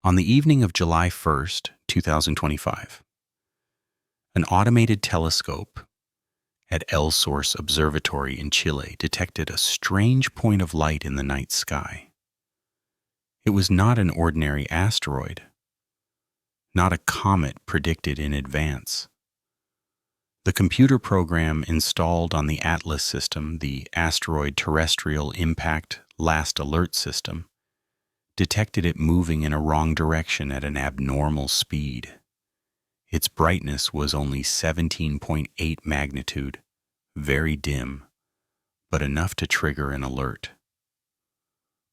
On the evening of July 1st, 2025, an automated telescope at El Source Observatory in Chile detected a strange point of light in the night sky. It was not an ordinary asteroid, not a comet predicted in advance. The computer program installed on the ATLAS system, the Asteroid Terrestrial Impact Last Alert System, detected it moving in a wrong direction at an abnormal speed. Its brightness was only 17.8 magnitude, very dim, but enough to trigger an alert.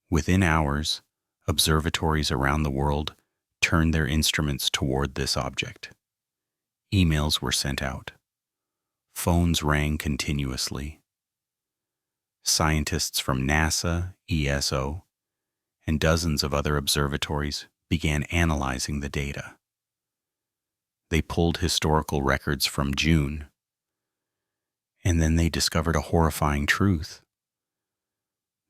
Within hours, observatories around the world turned their instruments toward this object. Emails were sent out. Phones rang continuously. Scientists from NASA, ESO, and dozens of other observatories began analyzing the data. They pulled historical records from June, and then they discovered a horrifying truth.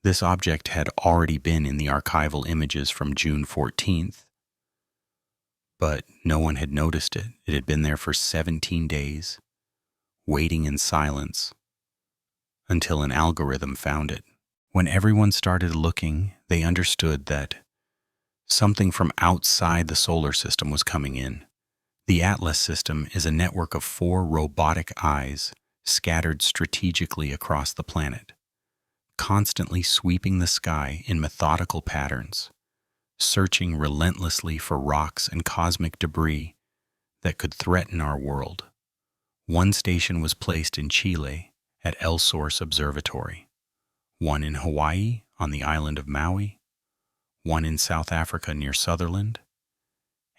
This object had already been in the archival images from June 14th, but no one had noticed it. It had been there for 17 days, waiting in silence, until an algorithm found it. When everyone started looking, they understood that something from outside the solar system was coming in. The ATLAS system is a network of 4 robotic eyes scattered strategically across the planet, constantly sweeping the sky in methodical patterns, searching relentlessly for rocks and cosmic debris that could threaten our world. One station was placed in Chile at El Source Observatory, one in Hawaii on the island of Maui, one in South Africa near Sutherland,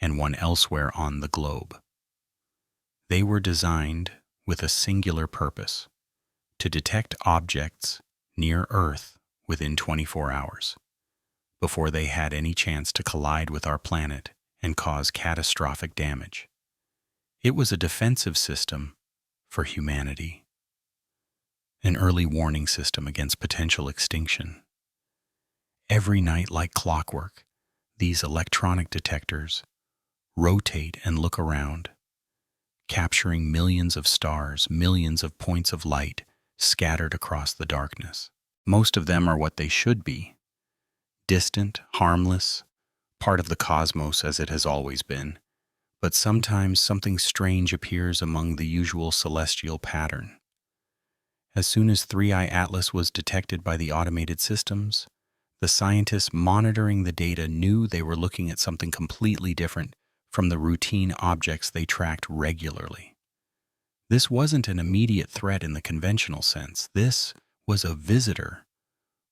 and one elsewhere on the globe. They were designed with a singular purpose: to detect objects near Earth within 24 hours, before they had any chance to collide with our planet and cause catastrophic damage. It was a defensive system for humanity, an early warning system against potential extinction. Every night, like clockwork, these electronic detectors rotate and look around, capturing millions of stars, millions of points of light scattered across the darkness. Most of them are what they should be: distant, harmless, part of the cosmos as it has always been. But sometimes something strange appears among the usual celestial pattern. As soon as 3i Atlas was detected by the automated systems, the scientists monitoring the data knew they were looking at something completely different from the routine objects they tracked regularly. This wasn't an immediate threat in the conventional sense. This was a visitor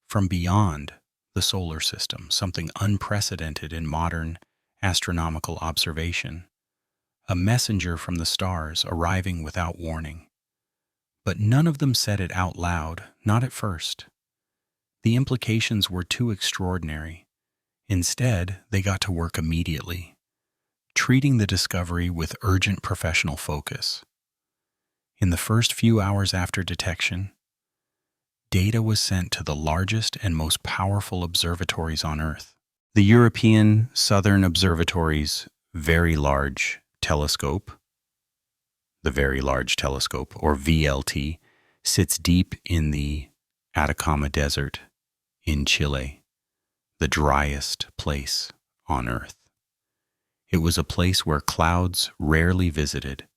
from beyond the solar system, something unprecedented in modern astronomical observation, a messenger from the stars arriving without warning. But none of them said it out loud, not at first. The implications were too extraordinary. Instead, they got to work immediately, treating the discovery with urgent professional focus. In the first few hours after detection, data was sent to the largest and most powerful observatories on Earth. The European Southern Observatory's Very Large Telescope, the Very Large Telescope, or VLT, sits deep in the Atacama Desert in Chile, the driest place on Earth. It was a place where clouds rarely visited,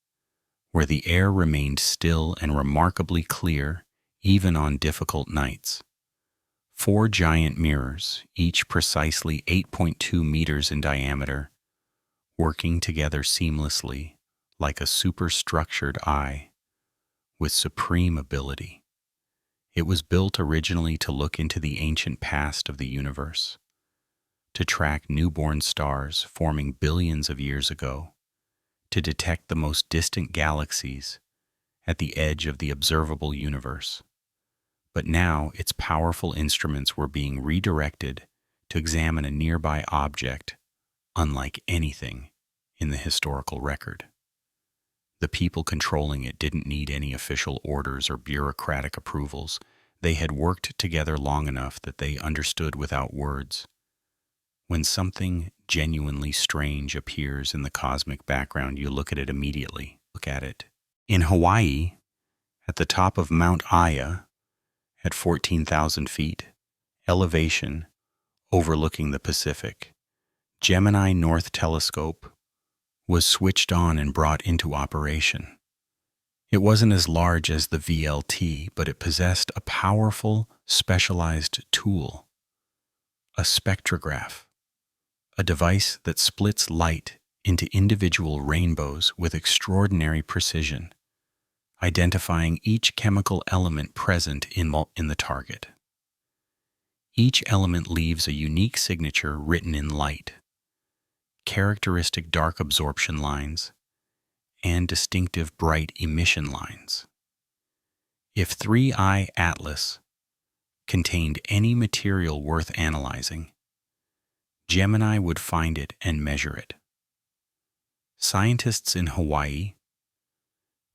where the air remained still and remarkably clear even on difficult nights. 4 giant mirrors, each precisely 8.2 meters in diameter, working together seamlessly like a superstructured eye with supreme ability. It was built originally to look into the ancient past of the universe, to track newborn stars forming billions of years ago, to detect the most distant galaxies at the edge of the observable universe. But now its powerful instruments were being redirected to examine a nearby object unlike anything in the historical record. The people controlling it didn't need any official orders or bureaucratic approvals. They had worked together long enough that they understood without words. When something genuinely strange appears in the cosmic background, you look at it immediately. Look at it. In Hawaii, at the top of Mount Aya, at 14,000 feet, elevation overlooking the Pacific, Gemini North Telescope was switched on and brought into operation. It wasn't as large as the VLT, but it possessed a powerful, specialized tool, a spectrograph, a device that splits light into individual rainbows with extraordinary precision, identifying each chemical element present in the target. Each element leaves a unique signature written in light, characteristic dark absorption lines, and distinctive bright emission lines. If 3I Atlas contained any material worth analyzing, Gemini would find it and measure it. Scientists in Hawaii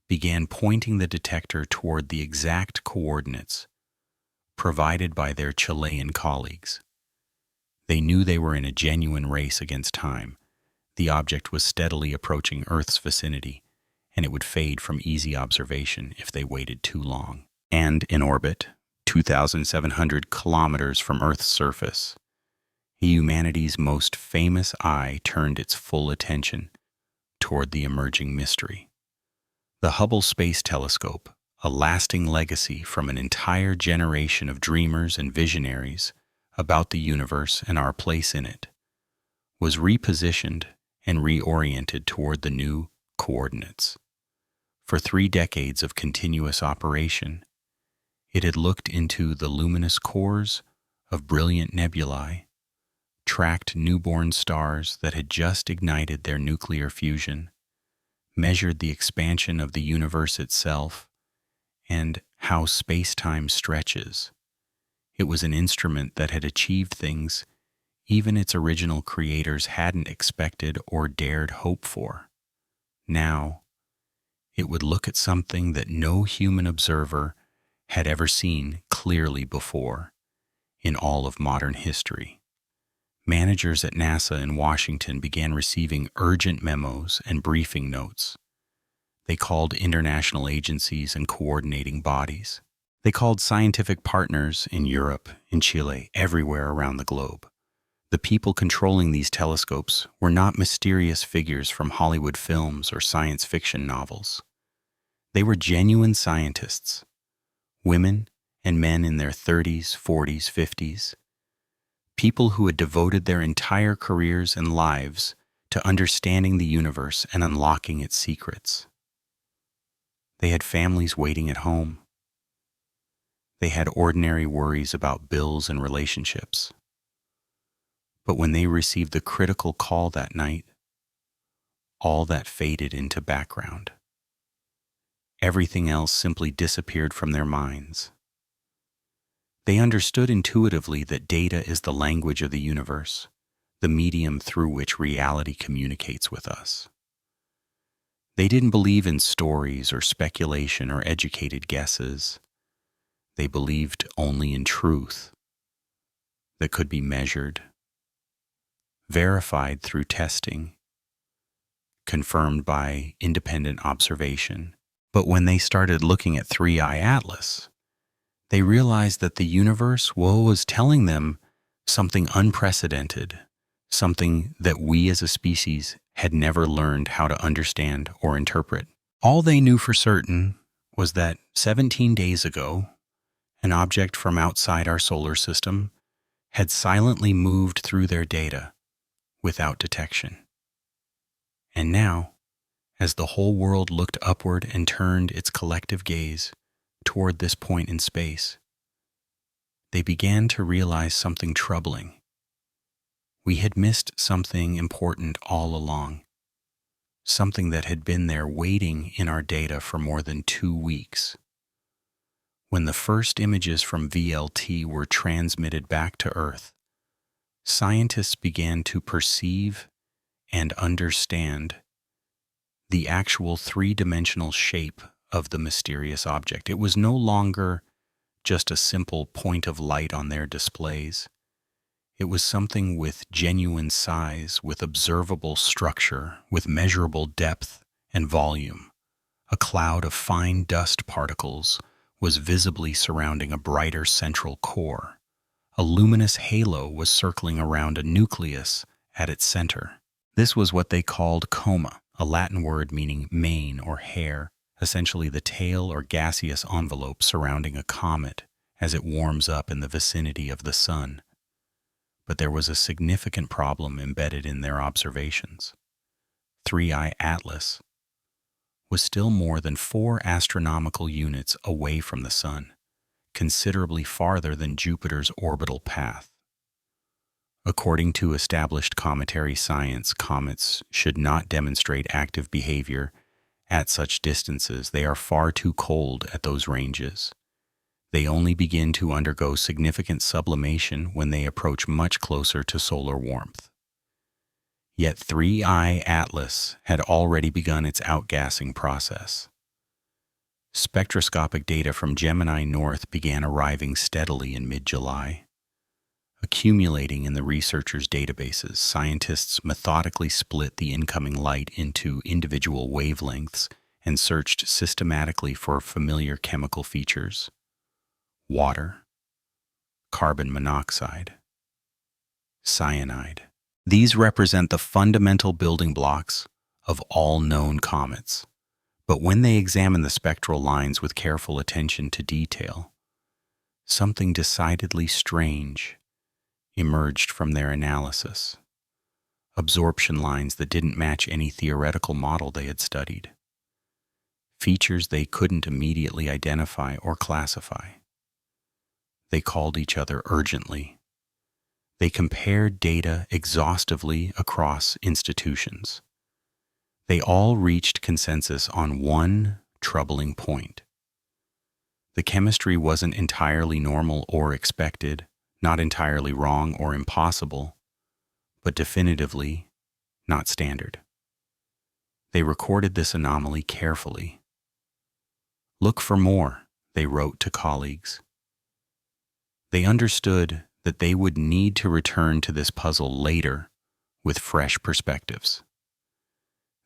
began pointing the detector toward the exact coordinates provided by their Chilean colleagues. They knew they were in a genuine race against time. The object was steadily approaching Earth's vicinity, and it would fade from easy observation if they waited too long. And in orbit, 2,700 kilometers from Earth's surface, humanity's most famous eye turned its full attention toward the emerging mystery. The Hubble Space Telescope, a lasting legacy from an entire generation of dreamers and visionaries about the universe and our place in it, was repositioned and reoriented toward the new coordinates. For 3 decades of continuous operation, it had looked into the luminous cores of brilliant nebulae, tracked newborn stars that had just ignited their nuclear fusion, measured the expansion of the universe itself, and how space-time stretches. It was an instrument that had achieved things even its original creators hadn't expected or dared hope for. Now, it would look at something that no human observer had ever seen clearly before in all of modern history. Managers at NASA in Washington began receiving urgent memos and briefing notes. They called international agencies and coordinating bodies. They called scientific partners in Europe, in Chile, everywhere around the globe. The people controlling these telescopes were not mysterious figures from Hollywood films or science fiction novels. They were genuine scientists, women and men in their 30s, 40s, 50s, people who had devoted their entire careers and lives to understanding the universe and unlocking its secrets. They had families waiting at home. They had ordinary worries about bills and relationships. But when they received the critical call that night, all that faded into background. Everything else simply disappeared from their minds. They understood intuitively that data is the language of the universe, the medium through which reality communicates with us. They didn't believe in stories or speculation or educated guesses. They believed only in truth that could be measured, verified through testing, confirmed by independent observation. But when they started looking at 3I Atlas, they realized that the universe was telling them something unprecedented, something that we as a species had never learned how to understand or interpret. All they knew for certain was that 17 days ago, an object from outside our solar system had silently moved through their data without detection. And now, as the whole world looked upward and turned its collective gaze toward this point in space, they began to realize something troubling. We had missed something important all along, something that had been there waiting in our data for more than 2 weeks. When the first images from VLT were transmitted back to Earth, scientists began to perceive and understand the actual 3-dimensional shape of the mysterious object. It was no longer just a simple point of light on their displays. It was something with genuine size, with observable structure, with measurable depth and volume. A cloud of fine dust particles was visibly surrounding a brighter central core. A luminous halo was circling around a nucleus at its center. This was what they called coma, a Latin word meaning mane or hair, essentially the tail or gaseous envelope surrounding a comet as it warms up in the vicinity of the sun. But there was a significant problem embedded in their observations. 3I Atlas was still more than 4 astronomical units away from the sun, considerably farther than Jupiter's orbital path. According to established cometary science, comets should not demonstrate active behavior at such distances. They are far too cold at those ranges. They only begin to undergo significant sublimation when they approach much closer to solar warmth. Yet 3I Atlas had already begun its outgassing process. Spectroscopic data from Gemini North began arriving steadily in mid-July. Accumulating in the researchers' databases, scientists methodically split the incoming light into individual wavelengths and searched systematically for familiar chemical features: water, carbon monoxide, cyanide. These represent the fundamental building blocks of all known comets. But when they examine the spectral lines with careful attention to detail, something decidedly strange emerged from their analysis. Absorption lines that didn't match any theoretical model they had studied. Features they couldn't immediately identify or classify. They called each other urgently. They compared data exhaustively across institutions. They all reached consensus on one troubling point. The chemistry wasn't entirely normal or expected, not entirely wrong or impossible, but definitively not standard. They recorded this anomaly carefully. "Look for more," they wrote to colleagues. They understood that they would need to return to this puzzle later with fresh perspectives.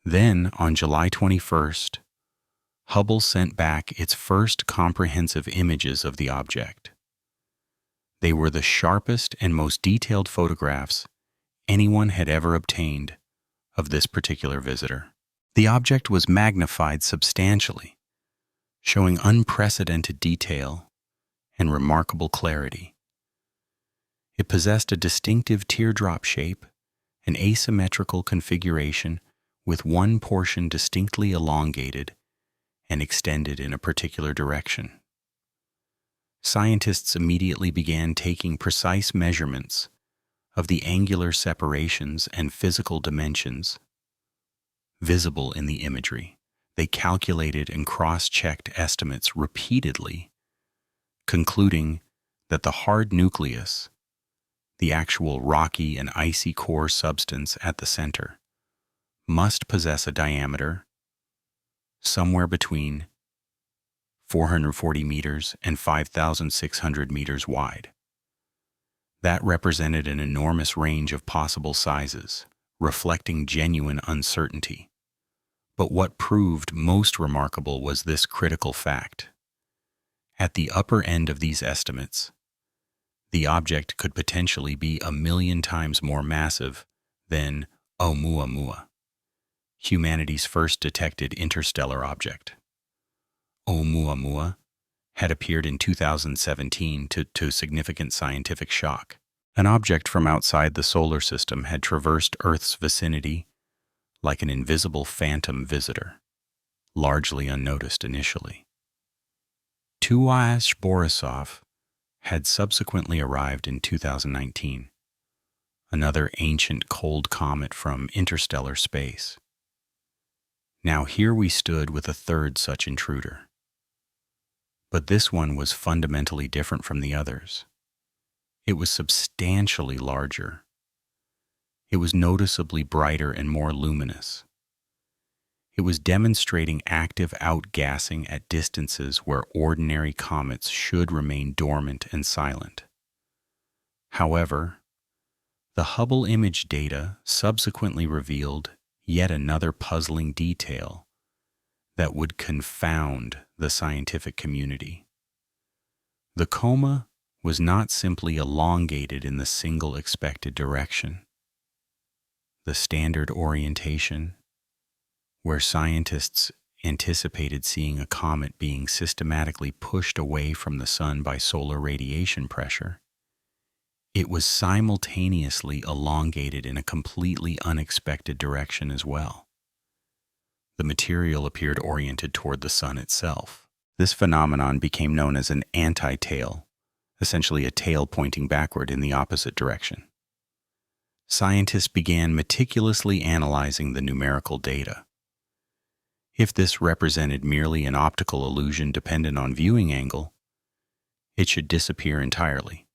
Then, on July 21st, Hubble sent back its first comprehensive images of the object. They were the sharpest and most detailed photographs anyone had ever obtained of this particular visitor. The object was magnified substantially, showing unprecedented detail and remarkable clarity. It possessed a distinctive teardrop shape, an asymmetrical configuration with one portion distinctly elongated and extended in a particular direction. Scientists immediately began taking precise measurements of the angular separations and physical dimensions visible in the imagery. They calculated and cross-checked estimates repeatedly, concluding that the hard nucleus, the actual rocky and icy core substance at the center, must possess a diameter somewhere between 440 meters and 5,600 meters wide. That represented an enormous range of possible sizes, reflecting genuine uncertainty. But what proved most remarkable was this critical fact. At the upper end of these estimates, the object could potentially be 1,000,000 times more massive than Oumuamua, humanity's first detected interstellar object. Oumuamua had appeared in 2017 to significant scientific shock. An object from outside the solar system had traversed Earth's vicinity like an invisible phantom visitor, largely unnoticed initially. Tuash Borisov had subsequently arrived in 2019, another ancient cold comet from interstellar space. Now here we stood with a third such intruder. But this one was fundamentally different from the others. It was substantially larger. It was noticeably brighter and more luminous. It was demonstrating active outgassing at distances where ordinary comets should remain dormant and silent. However, The Hubble image data subsequently revealed yet another puzzling detail that would confound the scientific community. The coma was not simply elongated in the single expected direction. The standard orientation, where scientists anticipated seeing a comet being systematically pushed away from the sun by solar radiation pressure, it was simultaneously elongated in a completely unexpected direction as well. The material appeared oriented toward the sun itself. This phenomenon became known as an anti-tail, essentially a tail pointing backward in the opposite direction. Scientists began meticulously analyzing the numerical data. If this represented merely an optical illusion dependent on viewing angle, it should disappear entirely,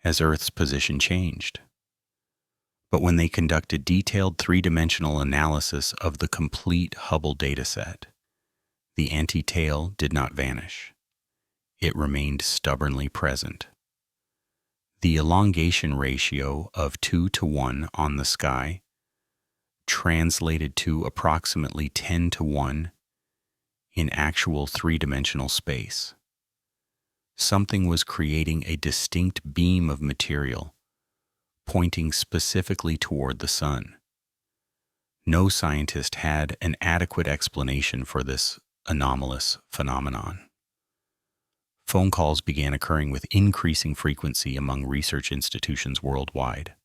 as Earth's position changed. But when they conducted detailed three-dimensional analysis of the complete Hubble dataset, the anti-tail did not vanish. It remained stubbornly present. The elongation ratio of 2:1 on the sky translated to approximately 10:1 in actual three-dimensional space. Something was creating a distinct beam of material pointing specifically toward the sun. No scientist had an adequate explanation for this anomalous phenomenon. Phone calls began occurring with increasing frequency among research institutions worldwide.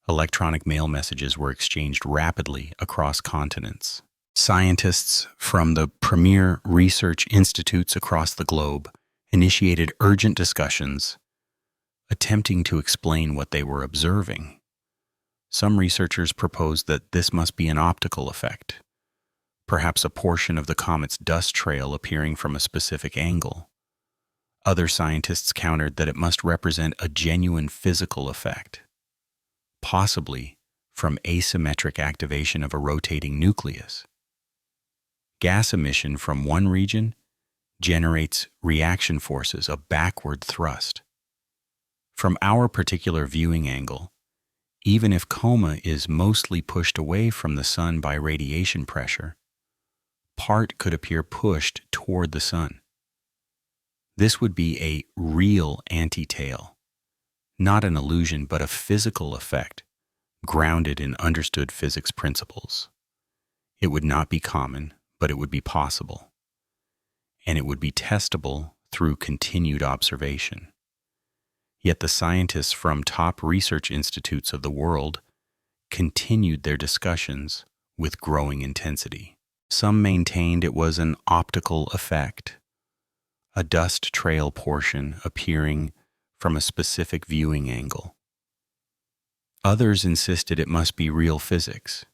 Electronic mail messages were exchanged rapidly across continents. Scientists from the premier research institutes across the globe initiated urgent discussions, attempting to explain what they were observing. Some researchers proposed that this must be an optical effect, perhaps a portion of the comet's dust trail appearing from a specific angle. Other scientists countered that it must represent a genuine physical effect, possibly from asymmetric activation of a rotating nucleus. Gas emission from one region generates reaction forces, a backward thrust. From our particular viewing angle, even if coma is mostly pushed away from the sun by radiation pressure, part could appear pushed toward the sun. This would be a real anti-tail, not an illusion but a physical effect, grounded in understood physics principles. It would not be common, but it would be possible, and it would be testable through continued observation. Yet the scientists from top research institutes of the world continued their discussions with growing intensity. Some maintained it was an optical effect, a dust trail portion appearing from a specific viewing angle. Others insisted it must be real physics,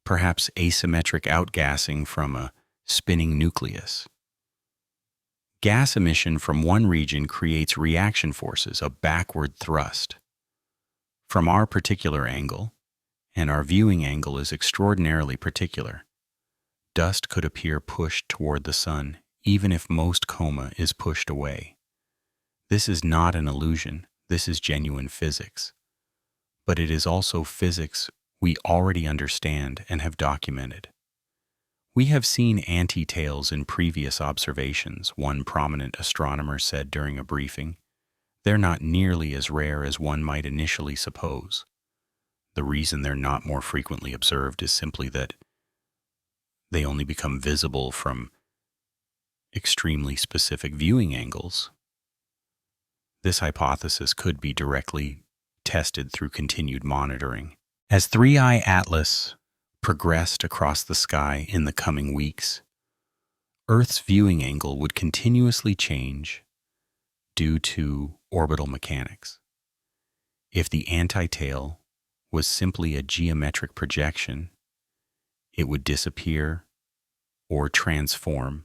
perhaps asymmetric outgassing from a spinning nucleus. Gas emission from one region creates reaction forces, a backward thrust. From our particular angle, and our viewing angle is extraordinarily particular, dust could appear pushed toward the sun, even if most coma is pushed away. This is not an illusion, this is genuine physics. But it is also physics we already understand and have documented. We have seen anti-tails in previous observations, one prominent astronomer said during a briefing. They're not nearly as rare as one might initially suppose. The reason they're not more frequently observed is simply that they only become visible from extremely specific viewing angles. This hypothesis could be directly tested through continued monitoring. As 3-eye ATLAS progressed across the sky in the coming weeks, Earth's viewing angle would continuously change due to orbital mechanics. If the anti-tail was simply a geometric projection, it would disappear or transform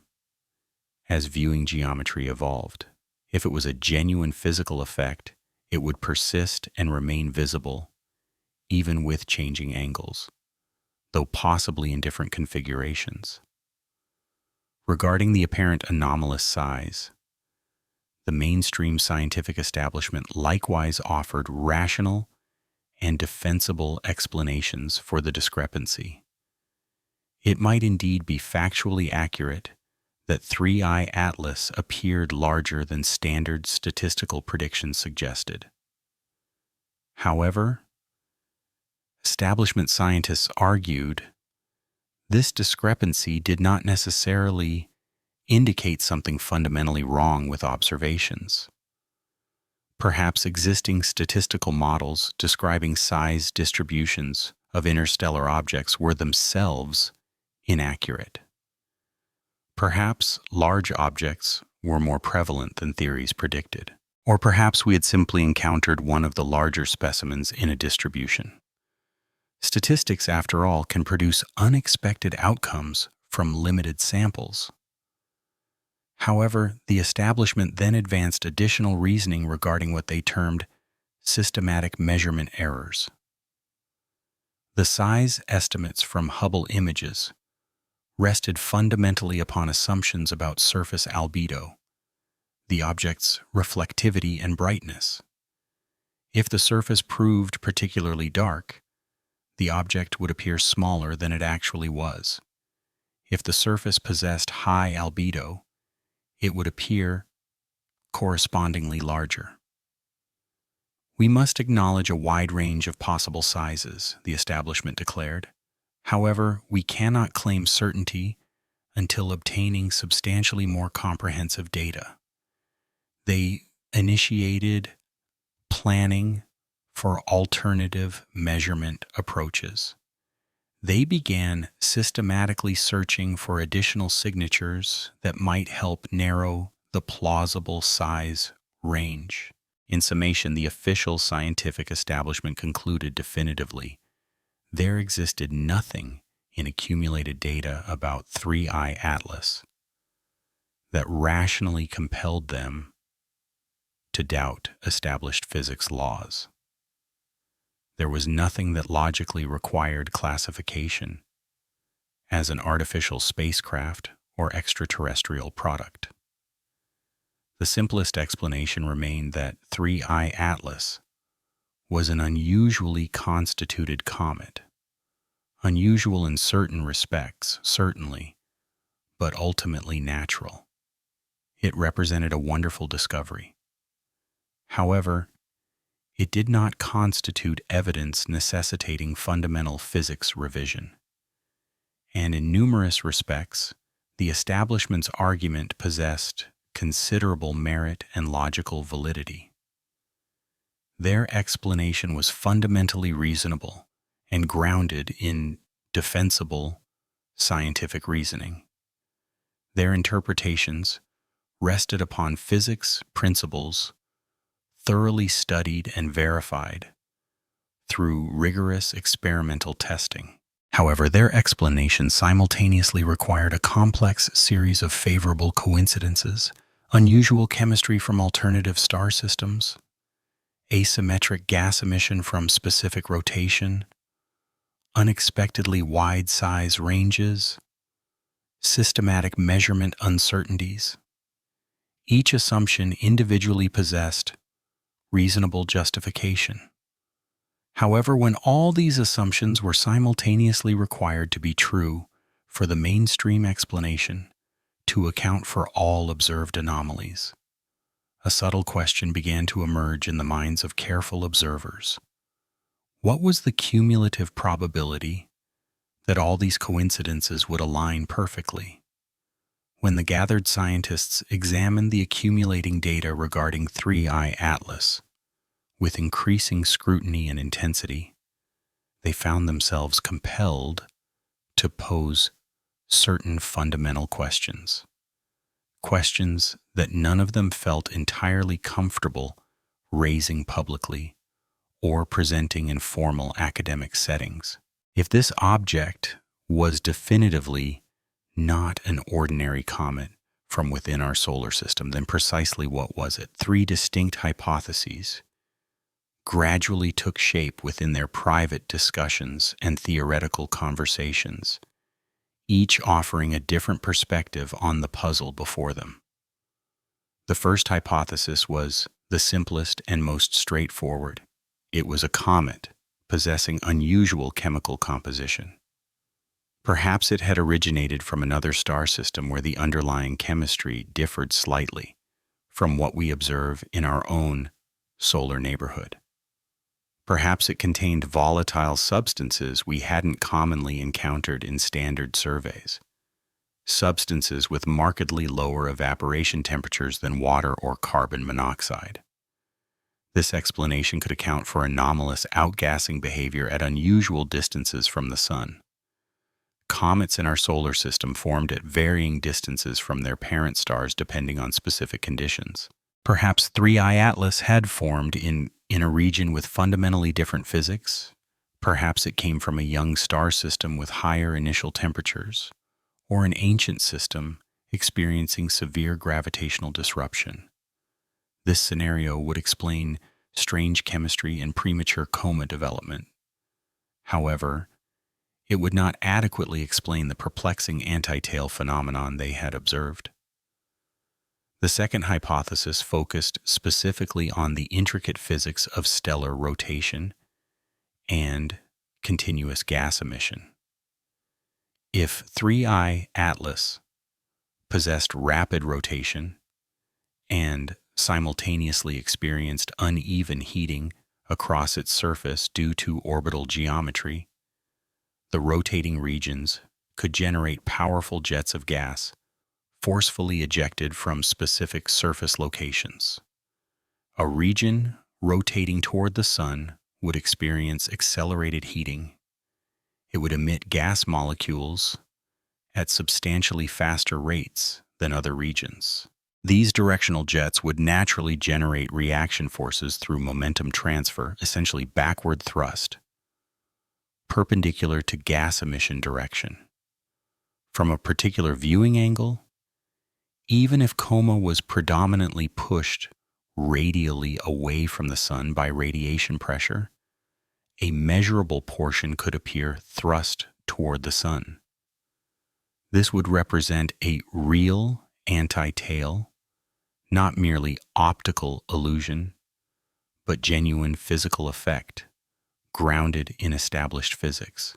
as viewing geometry evolved. If it was a genuine physical effect, it would persist and remain visible, even with changing angles, though possibly in different configurations. Regarding the apparent anomalous size, The mainstream scientific establishment likewise offered rational and defensible explanations for the discrepancy. It might indeed be factually accurate that 3I Atlas appeared larger than standard statistical predictions suggested. However, establishment scientists argued this discrepancy did not necessarily indicate something fundamentally wrong with observations. Perhaps existing statistical models describing size distributions of interstellar objects were themselves inaccurate. Perhaps large objects were more prevalent than theories predicted. Or perhaps we had simply encountered one of the larger specimens in a distribution. Statistics, after all, can produce unexpected outcomes from limited samples. However, the establishment then advanced additional reasoning regarding what they termed systematic measurement errors. The size estimates from Hubble images rested fundamentally upon assumptions about surface albedo, the object's reflectivity and brightness. If the surface proved particularly dark, the object would appear smaller than it actually was. If the surface possessed high albedo, it would appear correspondingly larger. We must acknowledge a wide range of possible sizes, the establishment declared. However, we cannot claim certainty until obtaining substantially more comprehensive data. They initiated planning for alternative measurement approaches. They began systematically searching for additional signatures that might help narrow the plausible size range. In summation, the official scientific establishment concluded definitively there existed nothing in accumulated data about 3I Atlas that rationally compelled them to doubt established physics laws. There was nothing that logically required classification as an artificial spacecraft or extraterrestrial product. The simplest explanation remained that 3I Atlas was an unusually constituted comet. Unusual in certain respects, certainly, but ultimately natural. It represented a wonderful discovery. However, it did not constitute evidence necessitating fundamental physics revision. And in numerous respects, the establishment's argument possessed considerable merit and logical validity. Their explanation was fundamentally reasonable and grounded in defensible scientific reasoning. Their interpretations rested upon physics principles thoroughly studied and verified through rigorous experimental testing. However, their explanation simultaneously required a complex series of favorable coincidences, unusual chemistry from alternative star systems, asymmetric gas emission from specific rotation, unexpectedly wide size ranges, systematic measurement uncertainties. Each assumption individually possessed reasonable justification. However, when all these assumptions were simultaneously required to be true for the mainstream explanation to account for all observed anomalies, a subtle question began to emerge in the minds of careful observers. What was the cumulative probability that all these coincidences would align perfectly? When the gathered scientists examined the accumulating data regarding 3I Atlas with increasing scrutiny and intensity, they found themselves compelled to pose certain fundamental questions. Questions that none of them felt entirely comfortable raising publicly or presenting in formal academic settings. If this object was definitively not an ordinary comet from within our solar system, then precisely what was it? Three distinct hypotheses gradually took shape within their private discussions and theoretical conversations, each offering a different perspective on the puzzle before them. The first hypothesis was the simplest and most straightforward. It was a comet, possessing unusual chemical composition. Perhaps it had originated from another star system where the underlying chemistry differed slightly from what we observe in our own solar neighborhood. Perhaps it contained volatile substances we hadn't commonly encountered in standard surveys, substances with markedly lower evaporation temperatures than water or carbon monoxide. This explanation could account for anomalous outgassing behavior at unusual distances from the Sun. Comets in our solar system formed at varying distances from their parent stars depending on specific conditions. Perhaps 3I Atlas had formed in a region with fundamentally different physics. Perhaps it came from a young star system with higher initial temperatures, or an ancient system experiencing severe gravitational disruption. This scenario would explain strange chemistry and premature coma development. However, it would not adequately explain the perplexing anti-tail phenomenon they had observed. The second hypothesis focused specifically on the intricate physics of stellar rotation and continuous gas emission. If 3I Atlas possessed rapid rotation and simultaneously experienced uneven heating across its surface due to orbital geometry, the rotating regions could generate powerful jets of gas forcefully ejected from specific surface locations. A region rotating toward the Sun would experience accelerated heating. It would emit gas molecules at substantially faster rates than other regions. These directional jets would naturally generate reaction forces through momentum transfer, essentially backward thrust, perpendicular to gas emission direction. From a particular viewing angle, even if coma was predominantly pushed radially away from the Sun by radiation pressure, a measurable portion could appear thrust toward the Sun. This would represent a real anti-tail, not merely optical illusion, but genuine physical effect, grounded in established physics.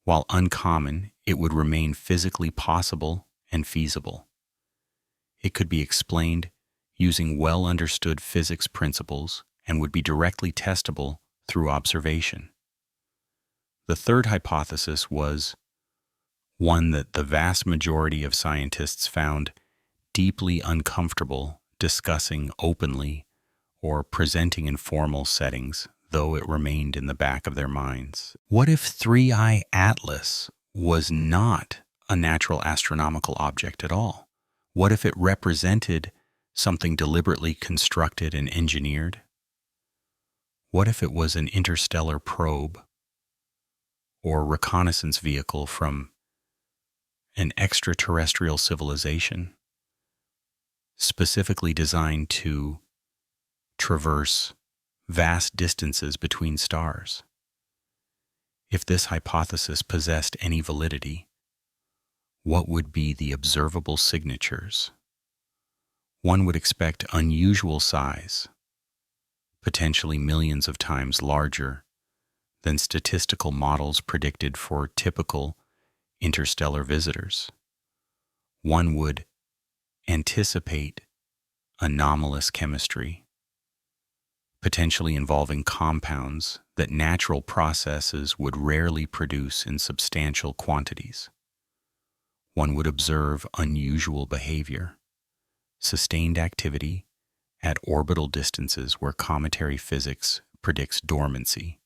While uncommon, it would remain physically possible and feasible. It could be explained using well-understood physics principles and would be directly testable through observation. The third hypothesis was one that the vast majority of scientists found deeply uncomfortable discussing openly or presenting in formal settings, though it remained in the back of their minds. What if 3I Atlas was not a natural astronomical object at all? What if it represented something deliberately constructed and engineered? What if it was an interstellar probe or reconnaissance vehicle from an extraterrestrial civilization, specifically designed to traverse vast distances between stars? If this hypothesis possessed any validity, what would be the observable signatures? One would expect unusual size, potentially millions of times larger than statistical models predicted for typical interstellar visitors. One would anticipate anomalous chemistry, potentially involving compounds that natural processes would rarely produce in substantial quantities. One would observe unusual behavior, sustained activity at orbital distances where cometary physics predicts dormancy.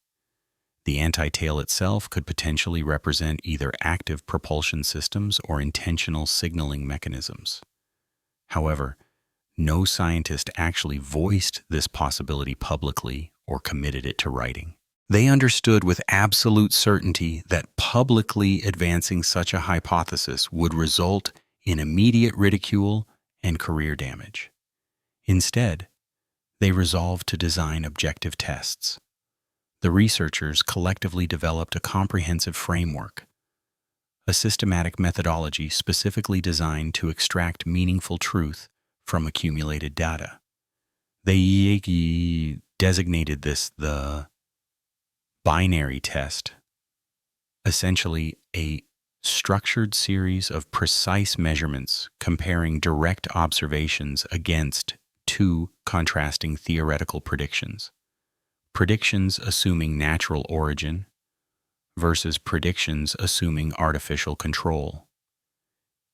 The anti-tail itself could potentially represent either active propulsion systems or intentional signaling mechanisms. However, no scientist actually voiced this possibility publicly or committed it to writing. They understood with absolute certainty that publicly advancing such a hypothesis would result in immediate ridicule and career damage. Instead, they resolved to design objective tests. The researchers collectively developed a comprehensive framework, a systematic methodology specifically designed to extract meaningful truth from accumulated data. They designated this the binary test, essentially a structured series of precise measurements comparing direct observations against two contrasting theoretical predictions. Predictions assuming natural origin versus predictions assuming artificial control.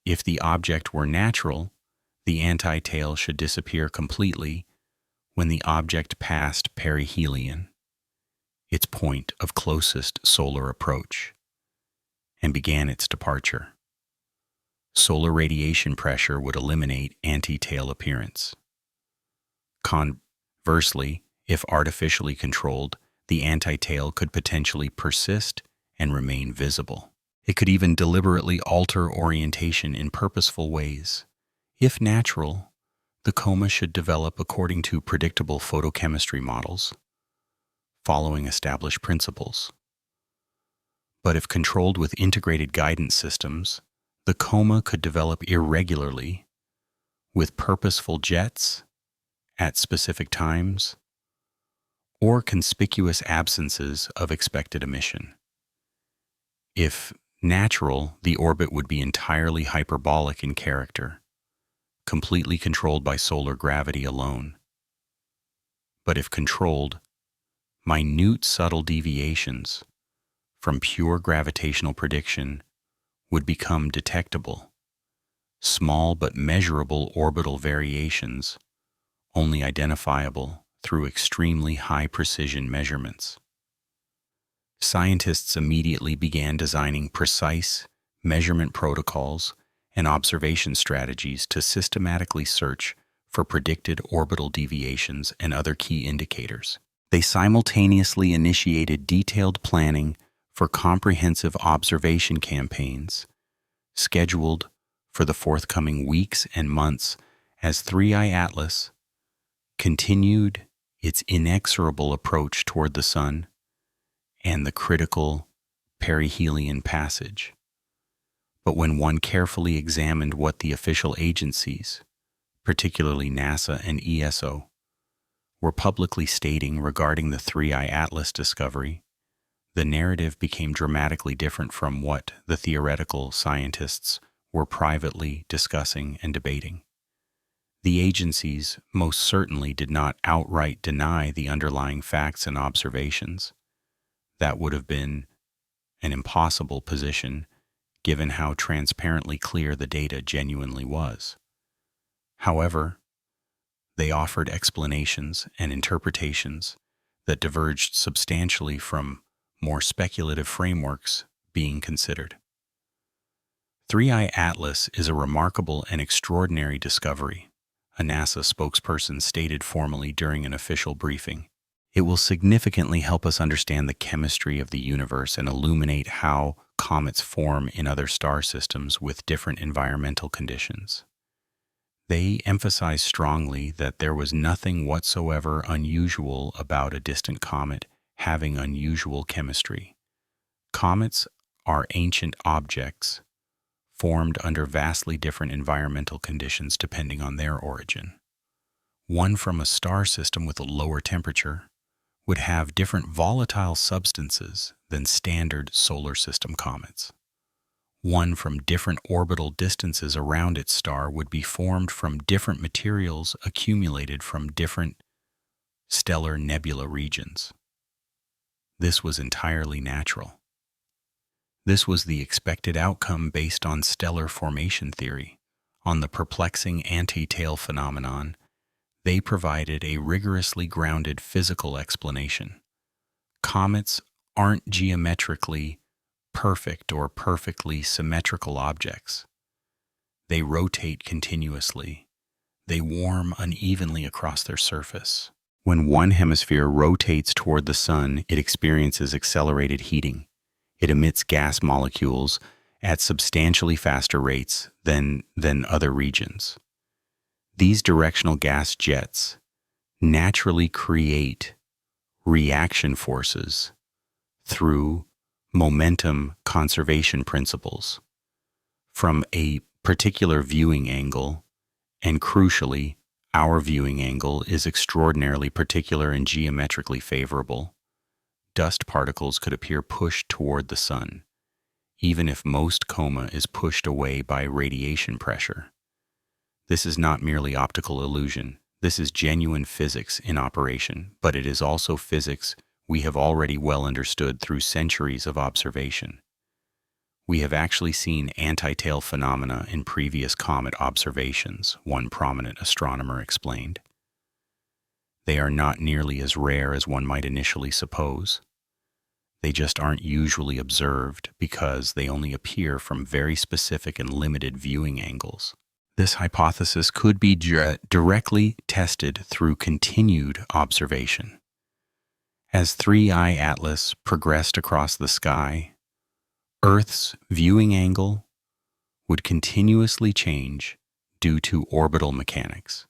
If the object were natural, the anti-tail should disappear completely when the object passed perihelion, its point of closest solar approach, and began its departure. Solar radiation pressure would eliminate anti-tail appearance. Conversely, if artificially controlled, the anti-tail could potentially persist and remain visible. It could even deliberately alter orientation in purposeful ways. If natural, the coma should develop according to predictable photochemistry models, following established principles. But if controlled with integrated guidance systems, the coma could develop irregularly, with purposeful jets at specific times, or conspicuous absences of expected emission. If natural, the orbit would be entirely hyperbolic in character, completely controlled by solar gravity alone. But if controlled, minute subtle deviations from pure gravitational prediction would become detectable, small but measurable orbital variations, only identifiable through extremely high-precision measurements. Scientists immediately began designing precise measurement protocols and observation strategies to systematically search for predicted orbital deviations and other key indicators. They simultaneously initiated detailed planning for comprehensive observation campaigns, scheduled for the forthcoming weeks and months as 3I Atlas continued its inexorable approach toward the Sun and the critical perihelion passage. But when one carefully examined what the official agencies, particularly NASA and ESO, were publicly stating regarding the 3I Atlas discovery, the narrative became dramatically different from what the theoretical scientists were privately discussing and debating. The agencies most certainly did not outright deny the underlying facts and observations. That would have been an impossible position given how transparently clear the data genuinely was. However, they offered explanations and interpretations that diverged substantially from more speculative frameworks being considered. 3I Atlas is a remarkable and extraordinary discovery, a NASA spokesperson stated formally during an official briefing. It will significantly help us understand the chemistry of the universe and illuminate how comets form in other star systems with different environmental conditions. They emphasize strongly that there was nothing whatsoever unusual about a distant comet having unusual chemistry. Comets are ancient objects formed under vastly different environmental conditions depending on their origin. One from a star system with a lower temperature would have different volatile substances than standard solar system comets. One from different orbital distances around its star would be formed from different materials accumulated from different stellar nebula regions. This was entirely natural. This was the expected outcome based on stellar formation theory. On the perplexing anti-tail phenomenon, they provided a rigorously grounded physical explanation. Comets aren't geometrically perfect or perfectly symmetrical objects. They rotate continuously. They warm unevenly across their surface. When one hemisphere rotates toward the Sun, it experiences accelerated heating. It emits gas molecules at substantially faster rates than other regions. These directional gas jets naturally create reaction forces through momentum conservation principles. From a particular viewing angle, And crucially, our viewing angle is extraordinarily particular and geometrically favorable. Dust particles could appear pushed toward the sun, even if most coma is pushed away by radiation pressure. This is not merely optical illusion. This is genuine physics in operation, but it is also physics we have already well understood through centuries of observation. We have actually seen anti-tail phenomena in previous comet observations, one prominent astronomer explained. They are not nearly as rare as one might initially suppose. They just aren't usually observed because they only appear from very specific and limited viewing angles. This hypothesis could be directly tested through continued observation. As 3I Atlas progressed across the sky, Earth's viewing angle would continuously change due to orbital mechanics.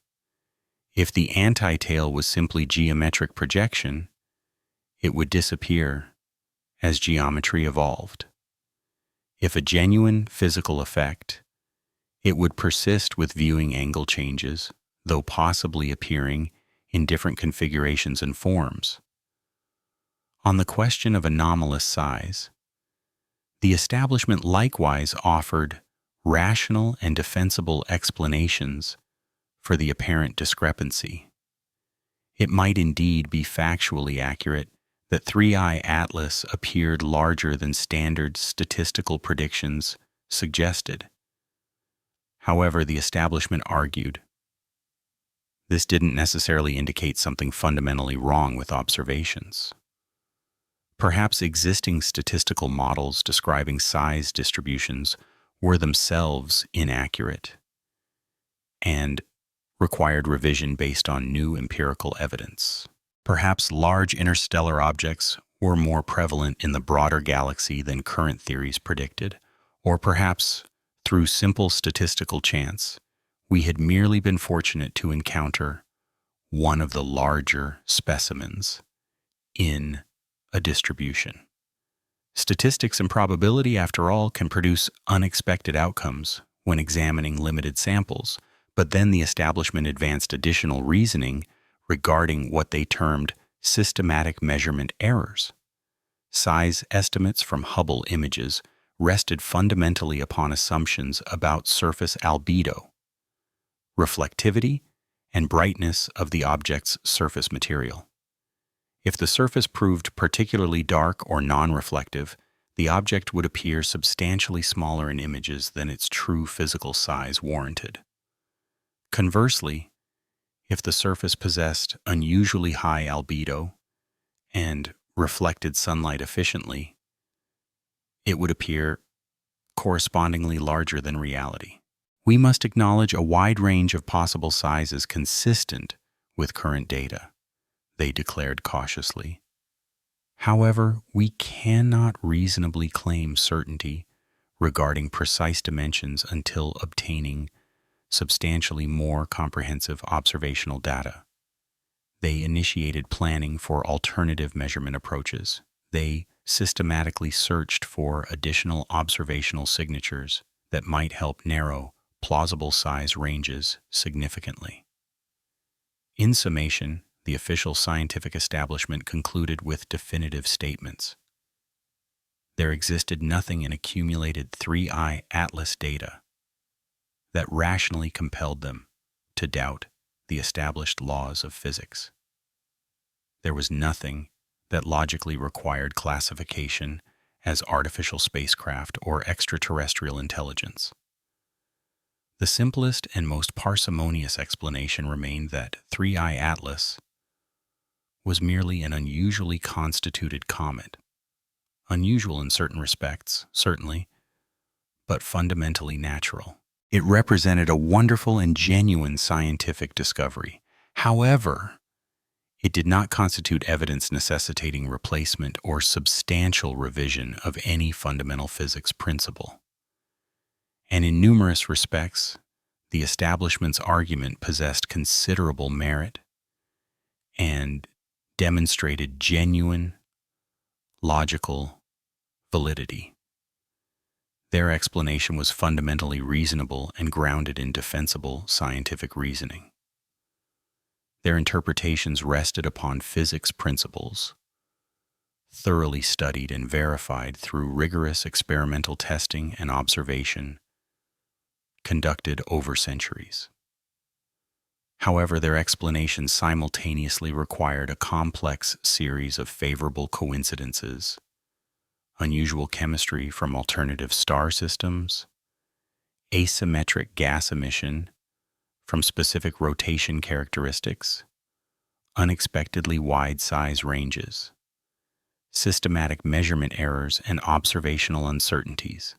If the anti-tail was simply geometric projection, it would disappear as geometry evolved. If a genuine physical effect, it would persist with viewing angle changes, though possibly appearing in different configurations and forms. On the question of anomalous size, the establishment likewise offered rational and defensible explanations for the apparent discrepancy. It might indeed be factually accurate that 3I Atlas appeared larger than standard statistical predictions suggested. However, the establishment argued this didn't necessarily indicate something fundamentally wrong with observations. Perhaps existing statistical models describing size distributions were themselves inaccurate and required revision based on new empirical evidence. Perhaps large interstellar objects were more prevalent in the broader galaxy than current theories predicted, or perhaps, through simple statistical chance, we had merely been fortunate to encounter one of the larger specimens in a distribution. Statistics and probability, after all, can produce unexpected outcomes when examining limited samples, but then the establishment advanced additional reasoning regarding what they termed systematic measurement errors. Size estimates from Hubble images rested fundamentally upon assumptions about surface albedo, reflectivity, and brightness of the object's surface material. If the surface proved particularly dark or non-reflective, the object would appear substantially smaller in images than its true physical size warranted. Conversely, if the surface possessed unusually high albedo and reflected sunlight efficiently, it would appear correspondingly larger than reality. We must acknowledge a wide range of possible sizes consistent with current data, they declared cautiously. However, we cannot reasonably claim certainty regarding precise dimensions until obtaining substantially more comprehensive observational data. They initiated planning for alternative measurement approaches. They systematically searched for additional observational signatures that might help narrow plausible size ranges significantly. In summation, the official scientific establishment concluded with definitive statements. There existed nothing in accumulated 3I Atlas data that rationally compelled them to doubt the established laws of physics. There was nothing that logically required classification as artificial spacecraft or extraterrestrial intelligence. The simplest and most parsimonious explanation remained that 3I Atlas was merely an unusually constituted comet. Unusual in certain respects, certainly, but fundamentally natural. It represented a wonderful and genuine scientific discovery. However, it did not constitute evidence necessitating replacement or substantial revision of any fundamental physics principle. And in numerous respects, the establishment's argument possessed considerable merit and demonstrated genuine, logical validity. Their explanation was fundamentally reasonable and grounded in defensible scientific reasoning. Their interpretations rested upon physics principles, thoroughly studied and verified through rigorous experimental testing and observation conducted over centuries. However, their explanations simultaneously required a complex series of favorable coincidences, unusual chemistry from alternative star systems, asymmetric gas emission from specific rotation characteristics, unexpectedly wide size ranges, systematic measurement errors, and observational uncertainties.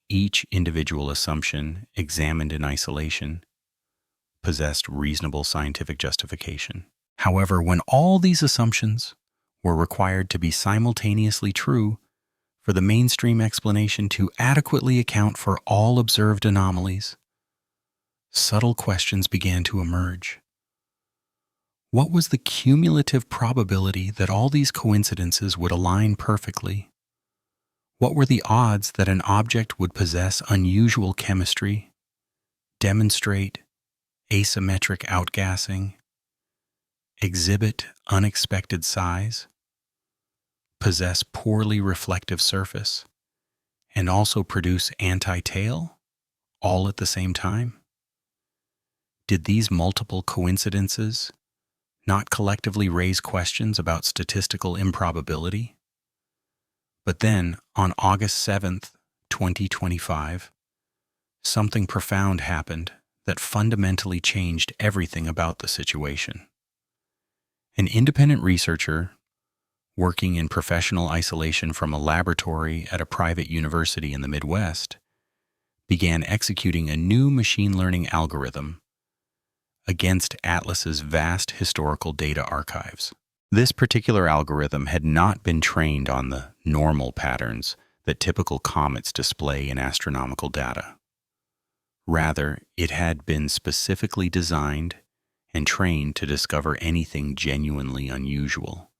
Each individual assumption, examined in isolation, possessed reasonable scientific justification. However, when all these assumptions were required to be simultaneously true for the mainstream explanation to adequately account for all observed anomalies, subtle questions began to emerge. What was the cumulative probability that all these coincidences would align perfectly? What were the odds that an object would possess unusual chemistry, demonstrate asymmetric outgassing, exhibit unexpected size, possess poorly reflective surface, and also produce anti-tail, all at the same time? Did these multiple coincidences not collectively raise questions about statistical improbability? But then, on August 7th, 2025, something profound happened that fundamentally changed everything about the situation. An independent researcher, working in professional isolation from a laboratory at a private university in the Midwest, began executing a new machine learning algorithm against Atlas's vast historical data archives. This particular algorithm had not been trained on the normal patterns that typical comets display in astronomical data. Rather, it had been specifically designed and trained to discover anything genuinely unusual,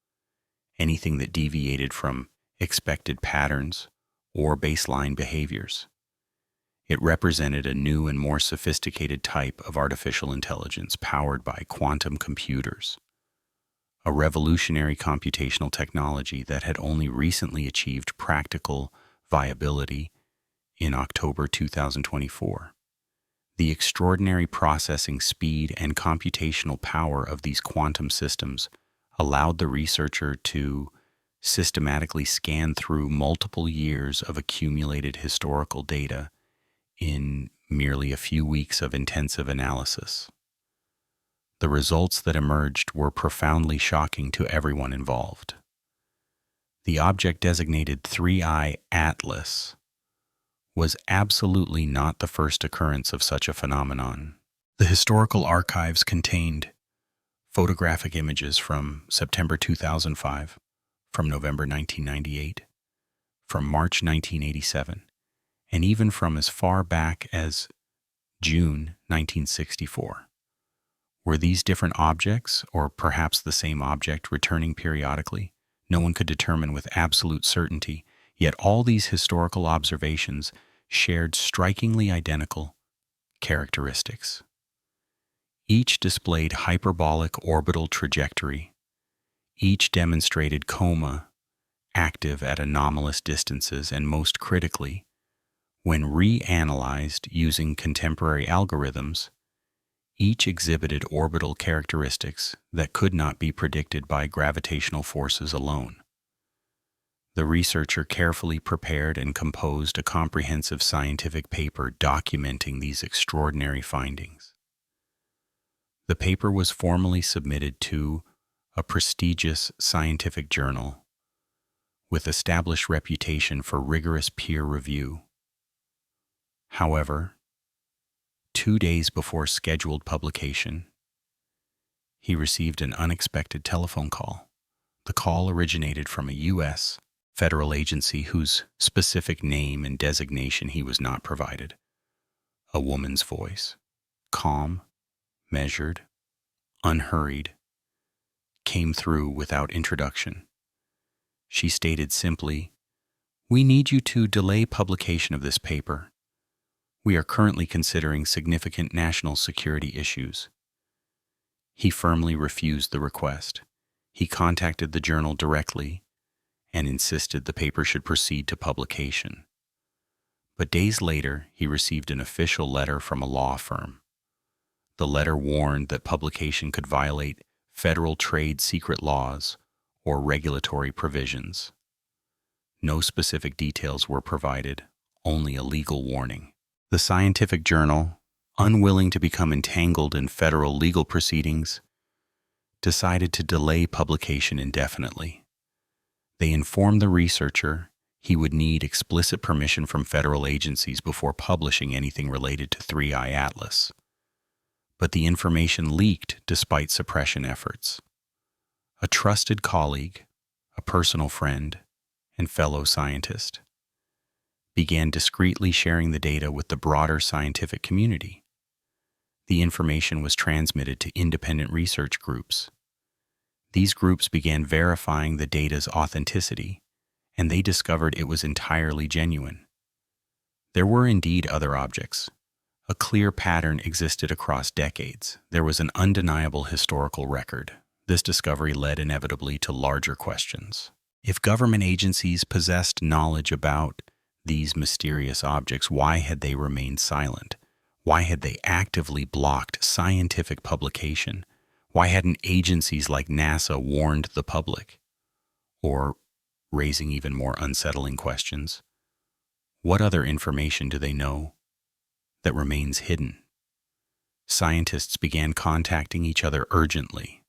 anything that deviated from expected patterns or baseline behaviors. It represented a new and more sophisticated type of artificial intelligence powered by quantum computers, a revolutionary computational technology that had only recently achieved practical viability in October 2024. The extraordinary processing speed and computational power of these quantum systems allowed the researcher to systematically scan through multiple years of accumulated historical data in merely a few weeks of intensive analysis. The results that emerged were profoundly shocking to everyone involved. The object designated 3I Atlas was absolutely not the first occurrence of such a phenomenon. The historical archives contained photographic images from September 2005, from November 1998, from March 1987, and even from as far back as June 1964. Were these different objects, or perhaps the same object, returning periodically? No one could determine with absolute certainty, yet all these historical observations shared strikingly identical characteristics. Each displayed hyperbolic orbital trajectory. Each demonstrated coma active at anomalous distances, and most critically, when reanalyzed using contemporary algorithms, each exhibited orbital characteristics that could not be predicted by gravitational forces alone. The researcher carefully prepared and composed a comprehensive scientific paper documenting these extraordinary findings. The paper was formally submitted to a prestigious scientific journal with established reputation for rigorous peer review. However, 2 days before scheduled publication, he received an unexpected telephone call. The call originated from a U.S. federal agency whose specific name and designation he was not provided. A woman's voice, calm, measured, unhurried, came through without introduction. She stated simply, We need you to delay publication of this paper. We are currently considering significant national security issues. He firmly refused the request. He contacted the journal directly and insisted the paper should proceed to publication. But days later, he received an official letter from a law firm. The letter warned that publication could violate federal trade secret laws or regulatory provisions. No specific details were provided, only a legal warning. The scientific journal, unwilling to become entangled in federal legal proceedings, decided to delay publication indefinitely. They informed the researcher he would need explicit permission from federal agencies before publishing anything related to 3I Atlas. But the information leaked despite suppression efforts. A trusted colleague, a personal friend, and fellow scientist began discreetly sharing the data with the broader scientific community. The information was transmitted to independent research groups. These groups began verifying the data's authenticity, and they discovered it was entirely genuine. There were indeed other objects. A clear pattern existed across decades. There was an undeniable historical record. This discovery led inevitably to larger questions. If government agencies possessed knowledge about these mysterious objects, why had they remained silent? Why had they actively blocked scientific publication? Why hadn't agencies like NASA warned the public? Or, raising even more unsettling questions, what other information do they know that remains hidden? Scientists began contacting each other urgently.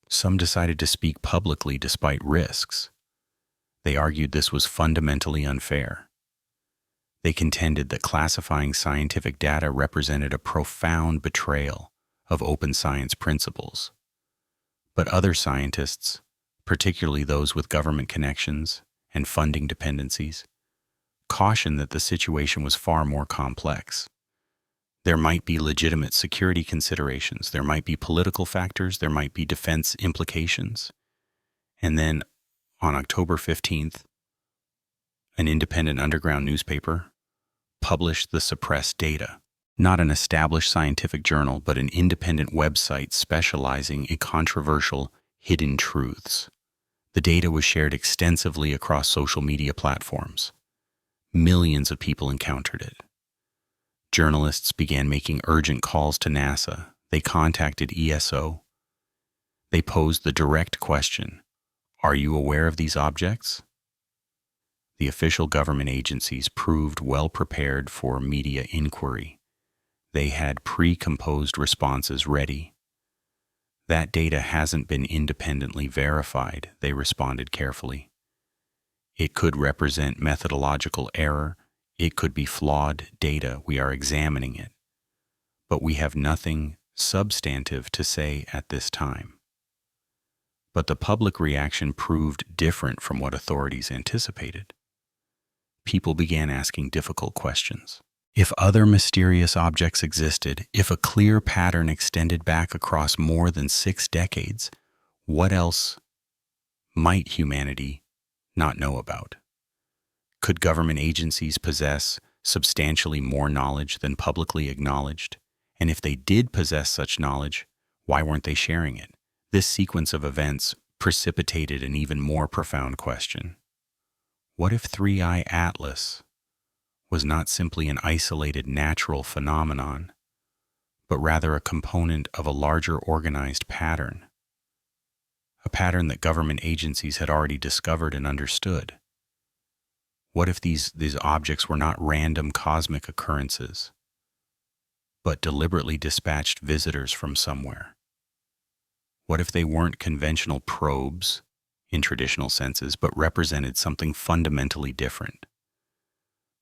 Some decided to speak publicly despite risks. They argued this was fundamentally unfair. They contended that classifying scientific data represented a profound betrayal of open science principles. But other scientists, particularly those with government connections and funding dependencies, cautioned that the situation was far more complex. There might be legitimate security considerations, there might be political factors, there might be defense implications. And then, on October 15th, an independent underground newspaper published the suppressed data. Not an established scientific journal, but an independent website specializing in controversial hidden truths. The data was shared extensively across social media platforms. Millions of people encountered it. Journalists began making urgent calls to NASA. They contacted ESO. They posed the direct question, "Are you aware of these objects?" The official government agencies proved well prepared for media inquiry. They had pre-composed responses ready. "That data hasn't been independently verified," they responded carefully. "It could represent methodological error. It could be flawed data. We are examining it. But we have nothing substantive to say at this time." But the public reaction proved different from what authorities anticipated. People began asking difficult questions. If other mysterious objects existed, if a clear pattern extended back across more than 6 decades, what else might humanity not know about? Could government agencies possess substantially more knowledge than publicly acknowledged? And if they did possess such knowledge, why weren't they sharing it? This sequence of events precipitated an even more profound question. What if 3I Atlas was not simply an isolated natural phenomenon, but rather a component of a larger organized pattern? A pattern that government agencies had already discovered and understood. What if these objects were not random cosmic occurrences, but deliberately dispatched visitors from somewhere? What if they weren't conventional probes in traditional senses, but represented something fundamentally different?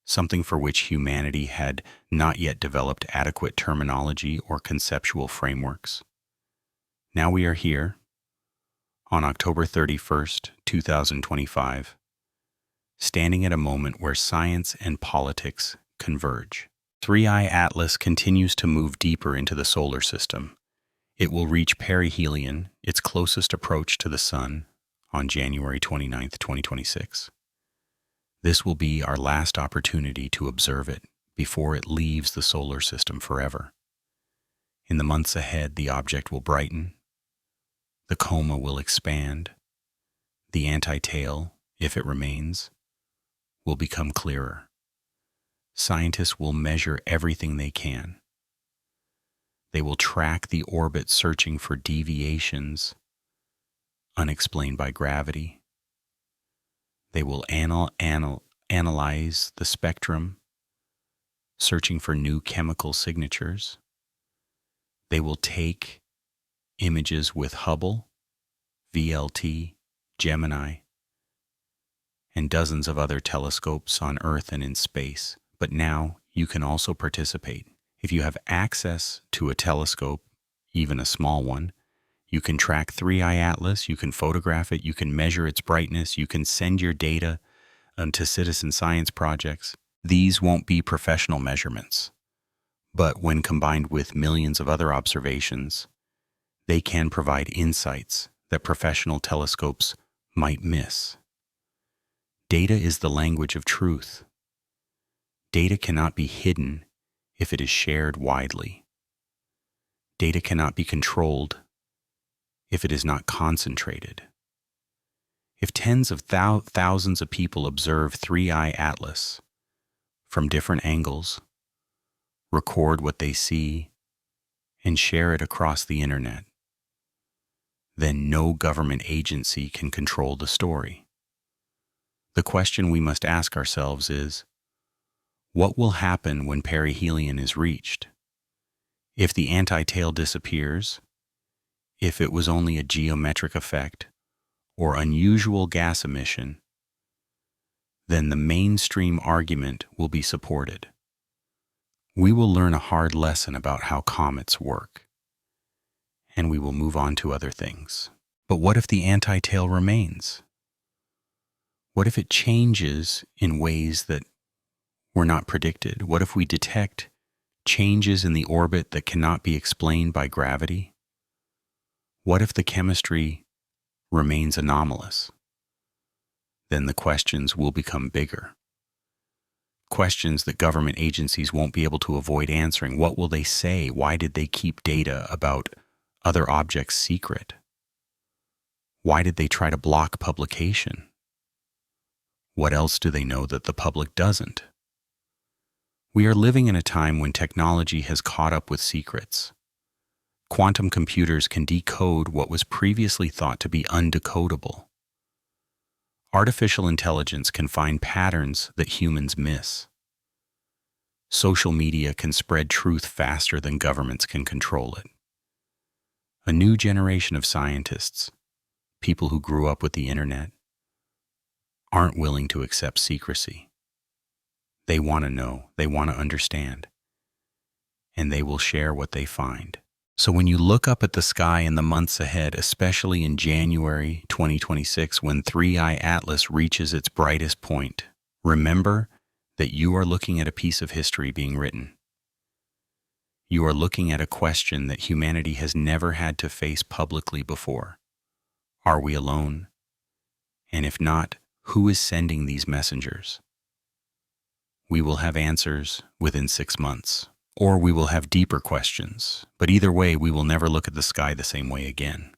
Something for which humanity had not yet developed adequate terminology or conceptual frameworks. Now we are here, on October 31st, 2025, standing at a moment where science and politics converge. 3I Atlas continues to move deeper into the solar system. It will reach perihelion, its closest approach to the Sun, on January 29th, 2026. This will be our last opportunity to observe it before it leaves the solar system forever. In the months ahead, the object will brighten, the coma will expand, the anti-tail, if it remains, will become clearer. Scientists will measure everything they can. They will track the orbit searching for deviations unexplained by gravity. They will analyze the spectrum, searching for new chemical signatures. They will take images with Hubble, VLT, Gemini, and dozens of other telescopes on Earth and in space. But now you can also participate. If you have access to a telescope, even a small one, you can track 3i Atlas, you can photograph it, you can measure its brightness, you can send your data to citizen science projects. These won't be professional measurements, but when combined with millions of other observations, they can provide insights that professional telescopes might miss. Data is the language of truth. Data cannot be hidden if it is shared widely. Data cannot be controlled if it is not concentrated. If tens of thousands of people observe 3i Atlas from different angles, record what they see, and share it across the internet, then no government agency can control the story. The question we must ask ourselves is, what will happen when perihelion is reached? If the anti-tail disappears, if it was only a geometric effect or unusual gas emission, then the mainstream argument will be supported. We will learn a hard lesson about how comets work, and we will move on to other things. But what if the anti-tail remains? What if it changes in ways that were not predicted? What if we detect changes in the orbit that cannot be explained by gravity? What if the chemistry remains anomalous? Then the questions will become bigger. Questions that government agencies won't be able to avoid answering. What will they say? Why did they keep data about other objects secret? Why did they try to block publication? What else do they know that the public doesn't? We are living in a time when technology has caught up with secrets. Quantum computers can decode what was previously thought to be undecodable. Artificial intelligence can find patterns that humans miss. Social media can spread truth faster than governments can control it. A new generation of scientists, people who grew up with the internet, aren't willing to accept secrecy. They want to know, they want to understand, and they will share what they find. So when you look up at the sky in the months ahead, especially in January 2026, when 3i Atlas reaches its brightest point, remember that you are looking at a piece of history being written. You are looking at a question that humanity has never had to face publicly before. Are we alone? And if not, who is sending these messengers? We will have answers within 6 months. Or we will have deeper questions, but either way, we will never look at the sky the same way again.